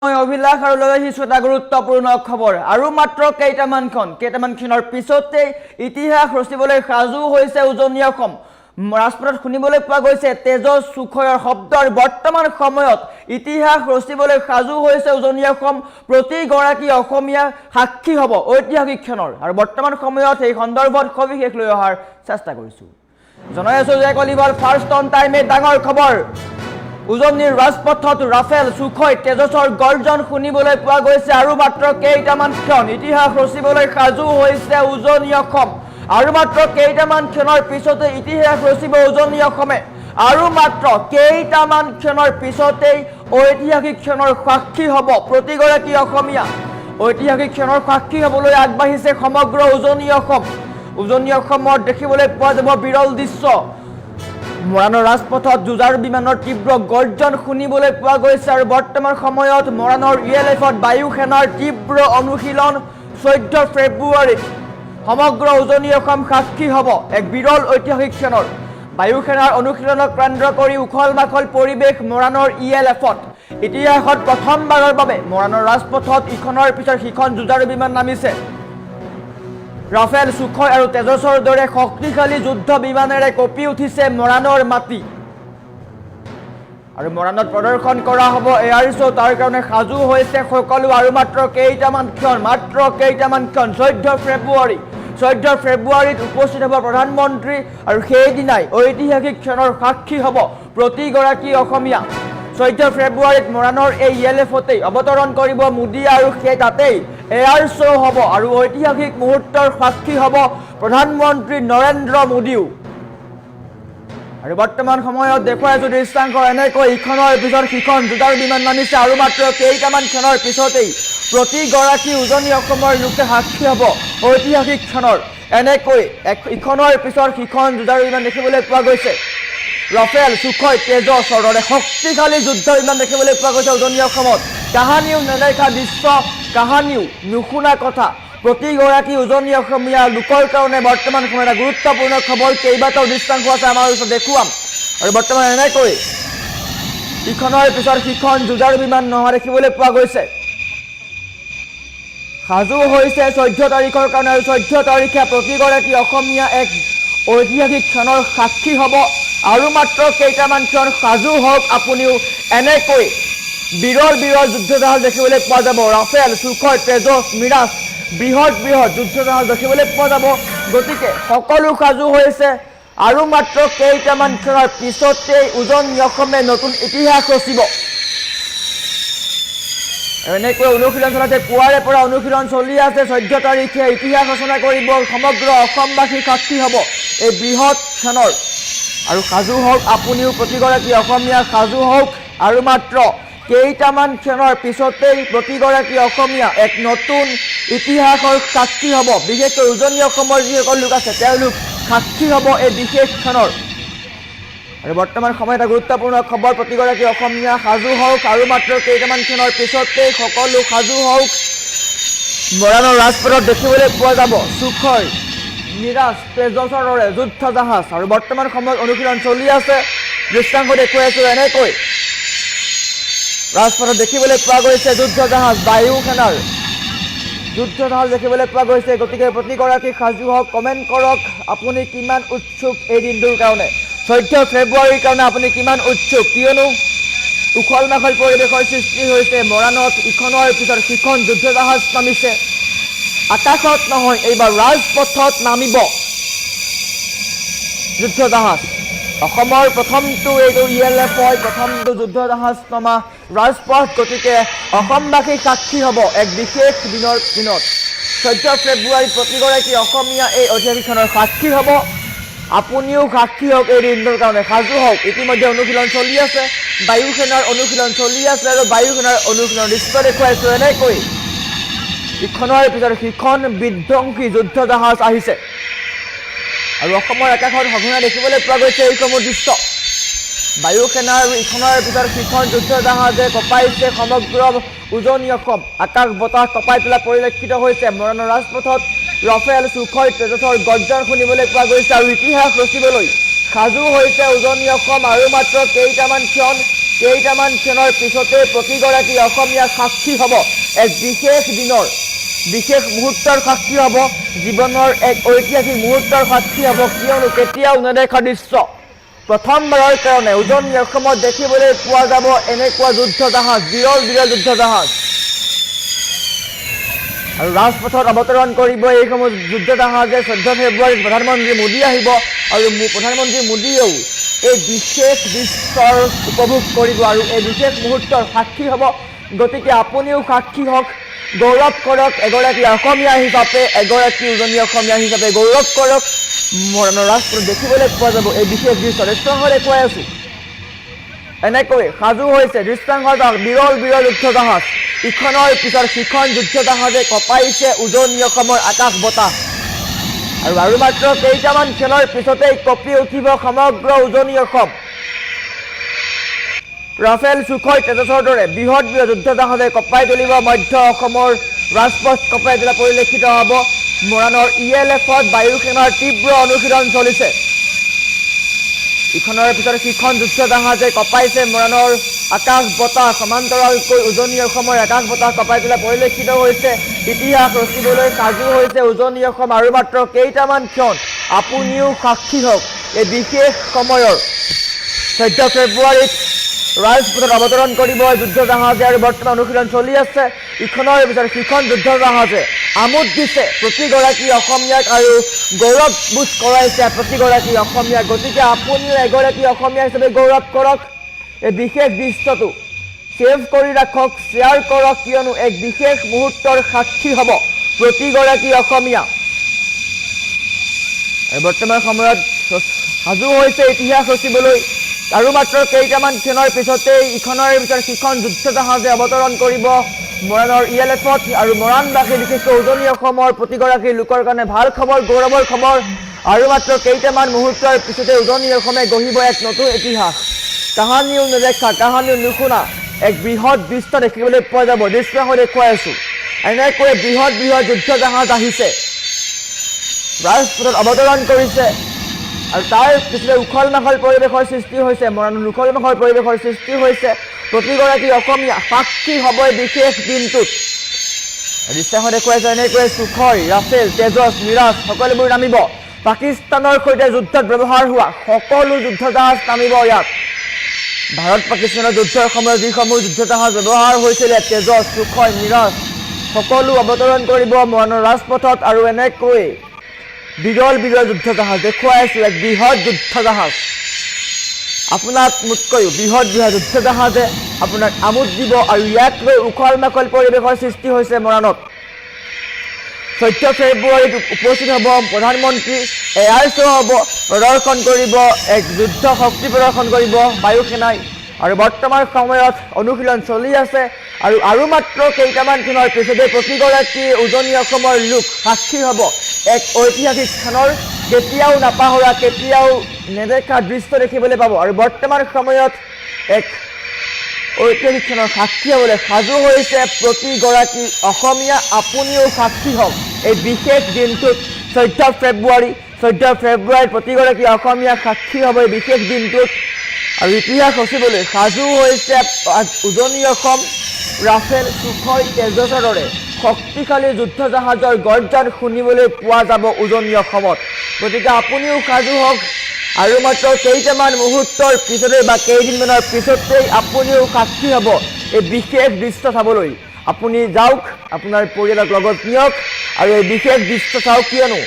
অভিলাষ আৰু লৈ আহিছোঁ এটা গুৰুত্বপূৰ্ণ খবৰ আৰু মাত্ৰ কেইটামান পিছতে ইতিহাস ৰচিবলৈ সাজু হৈছে উজনি অসম ৰাজপথত শুনিবলৈ পোৱা গৈছে তেজস সুখয়ৰ শব্দৰ বৰ্তমান সময়ত ইতিহাস ৰচিবলৈ সাজু হৈছে উজনি অসম প্ৰতিগৰাকী অসমীয়া সাক্ষী হ'ব ঐতিহাসিক ক্ষণৰ আৰু বৰ্তমান সময়ত এই সন্দৰ্ভত সবিশেষ লৈ অহাৰ চেষ্টা কৰিছোঁ জনাই আছোঁ যে কলিভাৰ ফাৰ্ষ্ট অন টাইমে ডাঙৰ খবৰ উজনিৰ ৰাজপথত ৰাফেল সুখয় তেজসৰ গৰ্জন শুনিবলৈ পোৱা গৈছে আৰু মাত্ৰ কেইটামান ক্ষণ ইতিহাস ৰচিবলৈ সাজু হৈছে উজনি অসম আৰু মাত্ৰ কেইটামান ক্ষণৰ পিছতে ইতিহাস ৰচিব উজনি অসমে আৰু মাত্ৰ কেইটামান ক্ষণৰ পিছতেই ঐতিহাসিক ক্ষণৰ সাক্ষী হ'ব প্ৰতিগৰাকী অসমীয়া ঐতিহাসিক ক্ষণৰ সাক্ষী হ'বলৈ আগবাঢ়িছে সমগ্ৰ উজনি অসমত দেখিবলৈ পোৱা যাব বিৰল দৃশ্য মৰাণৰ ৰাজপথত যুঁজাৰ বিমানৰ তীব্ৰ গৰ্জন শুনিবলৈ পোৱা গৈছে আৰু বৰ্তমান সময়ত মৰাণৰ ইএলএফত বায়ু সেনাৰ তীব্ৰ অনুশীলন 14 ফেব্ৰুৱাৰীত সমগ্ৰ উজনি অসম সাক্ষী হ'ব এক বিৰল ঐতিহাসিক ক্ষণৰ বায়ু সেনাৰ অনুশীলনক কেন্দ্ৰ কৰি উখল মাখল পৰিৱেশ মৰাণৰ ইএলএফত ইতিহাসত প্ৰথমবাৰৰ বাবে মৰাণৰ ৰাজপথত ইখনৰ পিছত সিখন যুঁজাৰ বিমান নামিছে ৰাফেল সুখয় আৰু তেজসৰ দৰে শক্তিশালী যুদ্ধ বিমানেৰে কঁপি উঠিছে মৰাণৰ মাটি আৰু মৰাণত প্ৰদৰ্শন কৰা হ'ব এয়াৰ শ্ব' তাৰ কাৰণে সাজু হৈছে সকলো আৰু মাত্ৰ কেইটামান ক্ষণ 14 ফেব্ৰুৱাৰীত উপস্থিত হ'ব প্ৰধানমন্ত্ৰী আৰু সেইদিনাই ঐতিহাসিক ক্ষণৰ সাক্ষী হ'ব প্ৰতিগৰাকী অসমীয়া 14 ফেব্ৰুৱাৰীত মৰাণৰ এই ইএলএফতেই অৱতৰণ কৰিব মোদী আৰু সেই তাতেই এয়াৰ শ্ব' হ'ব আৰু ঐতিহাসিক মুহূৰ্তৰ সাক্ষী হ'ব প্ৰধানমন্ত্ৰী নৰেন্দ্ৰ মোদীও আৰু বৰ্তমান সময়ত দেখুৱাই আছোঁ দৃশ্যাংশ এনেকৈ ইখনৰ পিছত সিখন যুঁজাৰ বিমান নামিছে আৰু মাত্ৰ কেইটামান ক্ষণৰ পিছতেই প্ৰতিগৰাকী উজনি অসমৰ লোকে সাক্ষী হ'ব ঐতিহাসিক ক্ষণৰ এনেকৈ ইখনৰ পিছত সিখন যুঁজাৰ বিমান দেখিবলৈ পোৱা গৈছে ৰাফেল সুখয় তেজসৰ দৰে শক্তিশালী যুদ্ধ বিমান দেখিবলৈ পোৱা গৈছে উজনি অসমত কাহানিও নেদেখা দৃশ্য কাহানিও নুশুনা কথা প্ৰতিগৰাকী উজনি অসমীয়া লোকৰ কাৰণে বৰ্তমান সময়ত এটা গুৰুত্বপূৰ্ণ খবৰ কেইবাটাও দৃশ্যাংশ আছে আমাৰ ওচৰত দেখুৱাম আৰু বৰ্তমান এনেকৈ ইখনৰ পিছত সিখন যুঁজাৰ বিমান নহা দেখিবলৈ পোৱা গৈছে সাজু হৈছে 14 তাৰিখৰ কাৰণে আৰু 14 তাৰিখে প্ৰতিগৰাকী অসমীয়া এক ঐতিহাসিক ক্ষণৰ সাক্ষী হ'ব আৰু মাত্ৰ কেইটামান ক্ষণ সাজু হওক আপুনিও এনেকৈ বিৰল যুদ্ধ জাহাজ দেখিবলৈ পোৱা যাব ৰাফেল সুখয় তেজস মিৰাজ বৃহৎ যুদ্ধ জাহাজ দেখিবলৈ পোৱা যাব গতিকে সকলো সাজু হৈছে আৰু মাত্ৰ কেইটামান ক্ষণৰ পিছতেই উজনি অসমে নতুন ইতিহাস ৰচিব এনেকৈ অনুশীলন চলাতে পুৱাৰে পৰা অনুশীলন চলি আছে 14 তাৰিখে ইতিহাস ৰচনা কৰিব সমগ্ৰ অসমবাসী সাক্ষী হ'ব এই বৃহৎ ক্ষণৰ আৰু সাজু হওক আপুনিও প্ৰতিগৰাকী অসমীয়া সাজু হওক আৰু মাত্ৰ কেইটামান ক্ষণৰ পিছতেই প্ৰতিগৰাকী অসমীয়া এক নতুন ইতিহাসৰ সাক্ষী হ'ব বিশেষকৈ উজনি অসমৰ যিসকল লোক আছে তেওঁলোক সাক্ষী হ'ব এই বিশেষ ক্ষণৰ আৰু বৰ্তমান সময়ত এটা গুৰুত্বপূৰ্ণ খবৰ প্ৰতিগৰাকী অসমীয়া সাজু হওক আৰু মাত্ৰ কেইটামান ক্ষণৰ পিছতেই সকলো সাজু হওক মৰাণৰ ৰাজপথত দেখিবলৈ পোৱা যাব সুখয় মিৰাজ তেজসৰ দৰে যুদ্ধ জাহাজ আৰু বৰ্তমান সময়ত অনুশীলন চলি আছে দৃশ্যাংশ দেখুৱাই আছোঁ এনেকৈ ৰাজপথত দেখিবলৈ পোৱা গৈছে যুদ্ধ জাহাজ বায়ু সেনাৰ যুদ্ধ জাহাজ দেখিবলৈ পোৱা গৈছে গতিকে প্ৰতিগৰাকী সাজু হওক কমেণ্ট কৰক আপুনি কিমান উৎসুক এই দিনটোৰ কাৰণে 14 ফেব্ৰুৱাৰীৰ কাৰণে আপুনি কিমান উৎসুক কিয়নো উখল মাখল পৰিৱেশৰ সৃষ্টি হৈছে মৰাণত ইখনৰ পিছত সিখন যুদ্ধ জাহাজ নামিছে আকাশত নহয় এইবাৰ ৰাজপথত নামিব যুদ্ধ জাহাজ অসমৰ প্ৰথমটো এইটো ইএলএফ হয় প্ৰথমটো যুদ্ধ জাহাজ নমা ৰাজপথ গতিকে অসমবাসী সাক্ষী হ'ব এক বিশেষ দিনত 14 ফেব্ৰুৱাৰীত প্ৰতিগৰাকী অসমীয়া এই ঐতিহাসিকখনৰ সাক্ষী হ'ব আপুনিও সাক্ষী হওক এই দিনটোৰ কাৰণে সাজু হওক ইতিমধ্যে অনুশীলন চলি আছে বায়ু সেনাৰ অনুশীলন চলি আছে আৰু বায়ু সেনাৰ অনুশীলনৰ দৃশ্য দেখুৱাইছোঁ এনেকৈ ইখনৰ পিছত সিখন বিধ্বংসী যুদ্ধ জাহাজ আহিছে আৰু অসমৰ আকাশত সঘনাই দেখিবলৈ পোৱা গৈছে এইসমূহ দৃশ্য বায়ু সেনাৰ ইখনৰ পিছত সিখন যুদ্ধ জাহাজে কঁপাইছে সমগ্ৰ উজনি অসম আকাশ বতাহ কঁপাই তোলা পৰিলক্ষিত হৈছে মৰাণৰ ৰাজপথত ৰাফেল সুখয় তেজসৰ গৰ্জন শুনিবলৈ পোৱা গৈছে আৰু ইতিহাস ৰচিবলৈ সাজু হৈছে উজনি অসম আৰু মাত্ৰ কেইটামান ক্ষণ কেইটামান ক্ষণৰ পিছতে প্ৰতিগৰাকী অসমীয়া সাক্ষী হ'ব এক বিশেষ দিনৰ বিশেষ মুহূৰ্তৰ সাক্ষী হ'ব জীৱনৰ এক ঐতিহাসিক মুহূৰ্তৰ সাক্ষী হ'ব কিয়নো কেতিয়াও নেদেখা দৃশ্য প্ৰথমবাৰৰ কাৰণে উজনি অসমত দেখিবলৈ পোৱা যাব এনেকুৱা যুদ্ধ জাহাজ বিৰল বিৰল যুদ্ধ জাহাজ আৰু ৰাজপথত অৱতৰণ কৰিব এইসমূহ যুদ্ধ জাহাজে 14 ফেব্ৰুৱাৰীত প্ৰধানমন্ত্ৰী মোদী আহিব আৰু প্ৰধানমন্ত্ৰী মোদীয়েও এই বিশেষ দৃশ্যৰ উপভোগ কৰিব আৰু এই বিশেষ মুহূৰ্তৰ সাক্ষী হ'ব গতিকে আপুনিও সাক্ষী হওক গৌৰৱ কৰক এগৰাকী অসমীয়া হিচাপে এগৰাকী উজনি অসমীয়া হিচাপে গৌৰৱ কৰক মৰাণৰ ৰাজপথত দেখিবলৈ পোৱা যাব এই বিশেষ দৃশ্য দৃশ্যাংশ দেখুৱাই আছোঁ এনেকৈ সাজু হৈছে দৃশ্যাংশ বিৰল বিৰল যুদ্ধ জাহাজ ইখনৰ পিছত সিখন যুদ্ধ জাহাজে কঁপাইছে উজনি অসমৰ আকাশ বতাহ আৰু মাত্ৰ কেইটামান ক্ষণৰ পিছতেই কঁপি উঠিব সমগ্ৰ উজনি অসম ৰাফেল সুখয় তেজসৰ দৰে বৃহৎ বৃহৎ যুদ্ধ জাহাজে কঁপাই তুলিব মধ্য অসমৰ ৰাজপথ কঁপাই তোলা পৰিলক্ষিত হ'ব মৰাণৰ ELFত বায়ু সেনাৰ তীব্ৰ অনুশীলন চলিছে ইখনৰ পিছত সিখন যুদ্ধ জাহাজে কঁপাইছে মৰাণৰ আকাশ বতাহ সমান্তৰালকৈ উজনি অসমৰ আকাশ বতাহ কঁপাই তোলা পৰিলক্ষিত হৈছে ইতিহাস ৰচিবলৈ সাজু হৈছে উজনি অসম আৰু মাত্ৰ কেইটামান ক্ষণ আপুনিও সাক্ষী হওক এই বিশেষ সময়ৰ 14 ফেব্ৰুৱাৰীত ৰাজপথত অৱতৰণ কৰিব যুদ্ধ জাহাজে আৰু বৰ্তমান অনুশীলন চলি আছে ইখনৰ পিছত সিখন যুদ্ধ জাহাজে আমোদ দিছে প্ৰতিগৰাকী অসমীয়াক আৰু গৌৰৱবোধ কৰাইছে প্ৰতিগৰাকী অসমীয়াক গতিকে আপুনিও এগৰাকী অসমীয়া হিচাপে গৌৰৱ কৰক এই বিশেষ দৃশ্যটো সেভ কৰি ৰাখক শ্বেয়াৰ কৰক কিয়নো এক বিশেষ মুহূৰ্তৰ সাক্ষী হ'ব প্ৰতিগৰাকী অসমীয়া বৰ্তমান সময়ত সাজু হৈছে ইতিহাস ৰচিবলৈ আৰু মাত্ৰ কেইটামান ক্ষণৰ পিছতেই ইখনৰ পিছত সিখন যুদ্ধ জাহাজে অৱতৰণ কৰিব মৰাণৰ ELFত আৰু মৰাণবাসী বিশেষকৈ উজনি অসমৰ প্ৰতিগৰাকী লোকৰ কাৰণে ভাল খবৰ গৌৰৱৰ খবৰ আৰু মাত্ৰ কেইটামান মুহূৰ্তৰ পিছতে উজনি অসমে গঢ়িব এক নতুন ইতিহাস কাহানিও নেদেখা কাহানিও নুশুনা এক বৃহৎ দৃশ্য দেখিবলৈ পোৱা যাব দৃশ্যাংশ দেখুৱাই আছোঁ এনেকৈ বৃহৎ বৃহৎ যুদ্ধ জাহাজ আহিছে ৰাজপথত অৱতৰণ কৰিছে আৰু তাৰ পিছতে উখল মাখল পৰিৱেশৰ সৃষ্টি হৈছে মৰাণত উখল মাখল পৰিৱেশৰ সৃষ্টি হৈছে প্ৰতিগৰাকী অসমীয়া সাক্ষী হ'ব বিশেষ দিনটোত দৃশ্যাংশ দেখুৱাইছে এনেকৈ সুখয় ৰাফেল তেজস মিৰাজ সকলোবোৰ নামিব পাকিস্তানৰ সৈতে যুদ্ধত ব্যৱহাৰ হোৱা সকলো যুদ্ধ জাহাজ নামিব ইয়াত ভাৰত পাকিস্তানৰ যুদ্ধৰ সময়ত যিসমূহ যুদ্ধ জাহাজ ব্যৱহাৰ হৈছিলে তেজস সুখয় মিৰাজ সকলো অৱতৰণ কৰিব মৰাণৰ ৰাজপথত আৰু এনেকৈ বিৰল বিৰল যুদ্ধ জাহাজ দেখুৱাই আছোঁ এক বৃহৎ যুদ্ধ জাহাজ আপোনাক মোতকৈও বৃহৎ বৃহৎ যুদ্ধ জাহাজে আপোনাক আমোদ দিব আৰু ইয়াক লৈ উখল মাখল পৰিৱেশৰ সৃষ্টি হৈছে মৰাণত 14 ফেব্ৰুৱাৰীত উপস্থিত হ'ব প্ৰধানমন্ত্ৰী এয়াৰ শ্ব' হ'ব প্ৰদৰ্শন কৰিব এক যুদ্ধ শক্তি প্ৰদৰ্শন কৰিব বায়ু সেনাই আৰু বৰ্তমান সময়ত অনুশীলন চলি আছে আৰু মাত্ৰ কেইটামান দিনৰ পিছতে প্ৰতিগৰাকী উজনি অসমৰ লোক সাক্ষী হ'ব এক ঐতিহাসিক ক্ষণৰ কেতিয়াও নাপাহৰা কেতিয়াও নেদেখা দৃশ্য দেখিবলৈ পাব আৰু বৰ্তমান সময়ত এক ঐতিহাসিক ক্ষণৰ সাক্ষী হ'বলৈ সাজু হৈছে প্ৰতিগৰাকী অসমীয়া আপুনিও সাক্ষী হওক এই বিশেষ দিনটোত 14 ফেব্ৰুৱাৰীত প্ৰতিগৰাকী অসমীয়া সাক্ষী হ'ব এই বিশেষ দিনটোত আৰু ইতিহাস ৰচিবলৈ সাজু হৈছে উজনি অসম ৰাফেল সুখয় তেজসৰ দৰে শক্তিশালী যুদ্ধ জাহাজৰ গৰ্জন শুনিবলৈ পোৱা যাব উজনি অসমত গতিকে আপুনিও সাজু হওক আৰু মাত্ৰ কেইটামান মুহূৰ্তৰ পিছতে বা কেইদিনমানৰ পিছতেই আপুনিও সাক্ষী হ'ব এই বিশেষ দৃশ্য চাবলৈ আপুনি যাওক আপোনাৰ পৰিয়ালক লগত নিয়ক আৰু এই বিশেষ দৃশ্য চাওক কিয়নো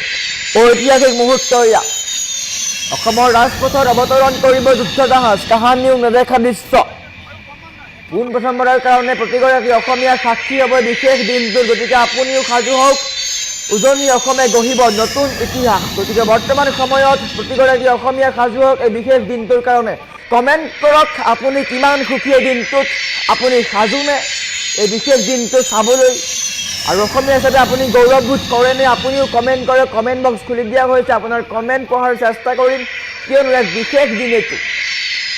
ঐতিহাসিক মুহূৰ্ত এয়া অসমৰ ৰাজপথত অৱতৰণ কৰিব যুদ্ধ জাহাজ কাহানিও নেদেখা দৃশ্য পোনপ্ৰথমবাৰৰ কাৰণে প্ৰতিগৰাকী অসমীয়া সাক্ষী হ'ব বিশেষ দিনটোত গতিকে আপুনিও সাজু হওক উজনি অসমে গঢ়িব নতুন ইতিহাস গতিকে বৰ্তমান সময়ত প্ৰতিগৰাকী অসমীয়া সাজু হওক এই বিশেষ দিনটোৰ কাৰণে কমেণ্ট কৰক আপুনি কিমান সুখী এই দিনটোত আপুনি সাজুনে এই বিশেষ দিনটো চাবলৈ আৰু অসমীয়া হিচাপে আপুনি গৌৰৱবোধ কৰেনে আপুনিও কমেণ্ট কৰক কমেণ্ট বক্স খুলি দিয়া হৈছে আপোনাৰ কমেণ্ট পঢ়াৰ চেষ্টা কৰিম কিয়নো এক বিশেষ দিন এইটো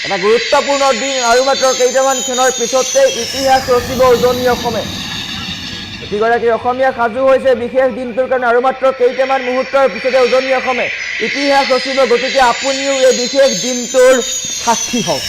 এটা গুৰুত্বপূৰ্ণ দিন আৰু মাত্ৰ কেইটামান ক্ষণৰ পিছতে ইতিহাস ৰচিব উজনি অসমে প্ৰতিগৰাকী অসমীয়া সাজু হৈছে বিশেষ দিনটোৰ কাৰণে আৰু মাত্ৰ কেইটামান মুহূৰ্তৰ পিছতে উজনি অসমে ইতিহাস ৰচিব গতিকে আপুনিও এই বিশেষ দিনটোৰ সাক্ষী হওক